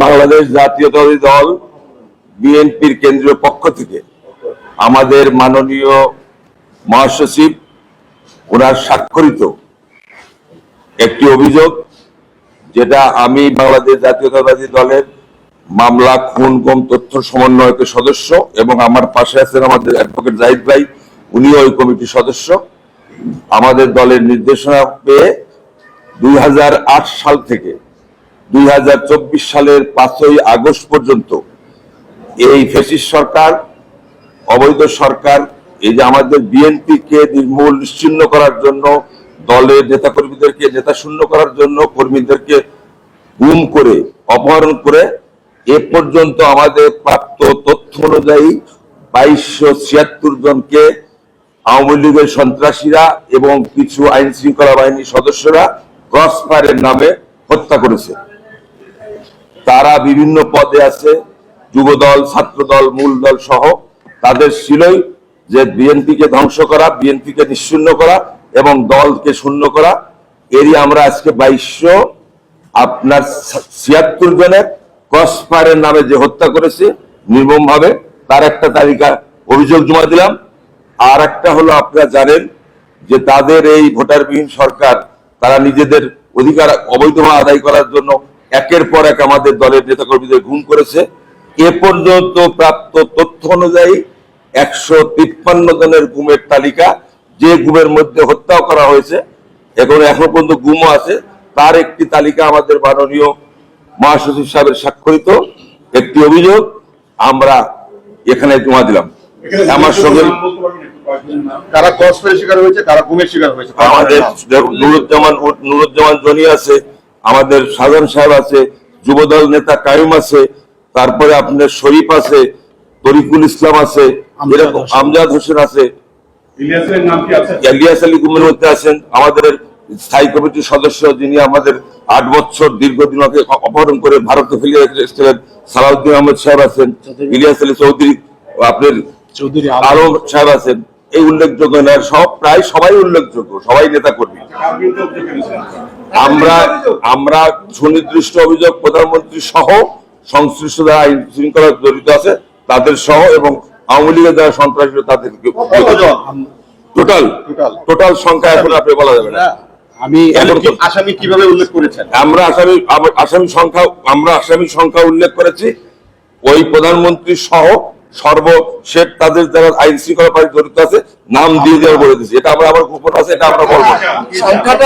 বাংলাদেশ জাতীয়তাবাদী দল বিএনপির কেন্দ্রীয় পক্ষ থেকে আমাদের মাননীয় মহাসচিব ওনার স্বাক্ষরিত একটি অভিযোগ, যেটা আমি বাংলাদেশ জাতীয়তাবাদী দলের মামলা খুন গুম তথ্য সমন্বয়কের সদস্য এবং আমার পাশে আছেন আমাদের অ্যাডভোকেট জাহিদ ভাই, উনিও ওই কমিটির সদস্য। আমাদের দলের নির্দেশনা পেয়ে 2008 সাল থেকে 2024 সালের 5ই আগস্ট পর্যন্ত এই ফ্যাসিস্ট সরকার, অবৈধ সরকার, এই যে আমাদের বিএনপিকে নির্মূল নিশ্চিহ্ন করার জন্য, দলের নেতাকর্মীদেরকে নেতা শূন্য করার জন্য, কর্মীদেরকে গুম করে অপহরণ করে এ পর্যন্ত আমাদের প্রাপ্ত তথ্য অনুযায়ী 2276 জনকে আওয়ামী লীগের সন্ত্রাসীরা এবং কিছু আইন শৃঙ্খলা বাহিনীর সদস্যরা ক্রসফায়ারের নামে হত্যা করেছে। তারা বিভিন্ন পদে আছে, যুবদল, ছাত্রদল, মূল দল সহ। তাদের ছিলই যে বিএনপিকে ধ্বংস করা, বিএনপিকে নিশ্চিহ্ন করা এবং দলকে শূন্য করা। এরই আমরা আজকে 2276 জনের ক্রসফায়ারের নামে যে হত্যা করেছে নির্মম ভাবে, তার একটা তালিকা অভিযোগ জমা দিলাম। আর একটা হলো, আপনারা জানেন যে তাদের এই ভোটারবিহীন সরকার, তারা নিজেদের অধিকার অবৈধভাবে আদায় করার জন্য একের পর এক আমাদের দলের নেতাকর্মীদের গুম করেছে। এ পর্যন্ত প্রাপ্ত তথ্য অনুযায়ী 153 জনের গুমের তালিকা, যে গুমের মধ্যে হত্যাও করা হয়েছে, এখনো পর্যন্ত গুমও আছে, তার একটি তালিকা আমাদের মাননীয় মহাসচিব সাহেবের স্বাক্ষরিত একটি অভিযোগ আমরা এখানে জমা দিলাম। আমার সঙ্গে কারা ক্রসফায়ারের শিকার হয়েছে, কারা গুমের শিকার হয়েছে, আমাদের নুরুজ্জামান জনি আছে, আমাদের সাজান সাহেব আছে, যুবদল নেতা কায়ুম আছে, তারপরে আপনার শরীফ আছে, তরিকুল ইসলাম আছে, এরকম আমজাদ হোসেন আছে, ইলিয়াস আলী গুমের মধ্যে আছেন, আমাদের স্থায়ী কমিটির সদস্য যিনি আমাদের 8 বছর দীর্ঘদিন অপহরণ করে ভারতে ফেলিয়ে রেখেছিলেন সালাউদ্দিন আহমেদ সাহেব আছেন, ইলিয়াস আলী চৌধুরী, আপনার আলম সাহেব আছেন। এই উল্লেখযোগ্য প্রায় সবাই উল্লেখযোগ্য, সবাই নেতা কর্মী। আমরা সুনির্দিষ্ট অভিযোগ প্রধানমন্ত্রী সহ সংশ্লিষ্ট যারা আইন শৃঙ্খলা জড়িত আছে তাদের সহ এবং আওয়ামী লীগের যারা সন্ত্রাসী তাদেরকে টোটাল সংখ্যা এখন আপনি বলা যাবে না। আমি আসামি কিভাবে উল্লেখ করেছেন? আমরা আসামি সংখ্যা উল্লেখ করেছি ওই প্রধানমন্ত্রী সহ সর্বশেষ তাদের যারা আইন শৃঙ্খলা জড়িত আছে নাম দিয়ে দেওয়া বলে দিচ্ছি। এটা আমরা আবার গোপন আছে, এটা আমরা বলবো। সংখ্যাটা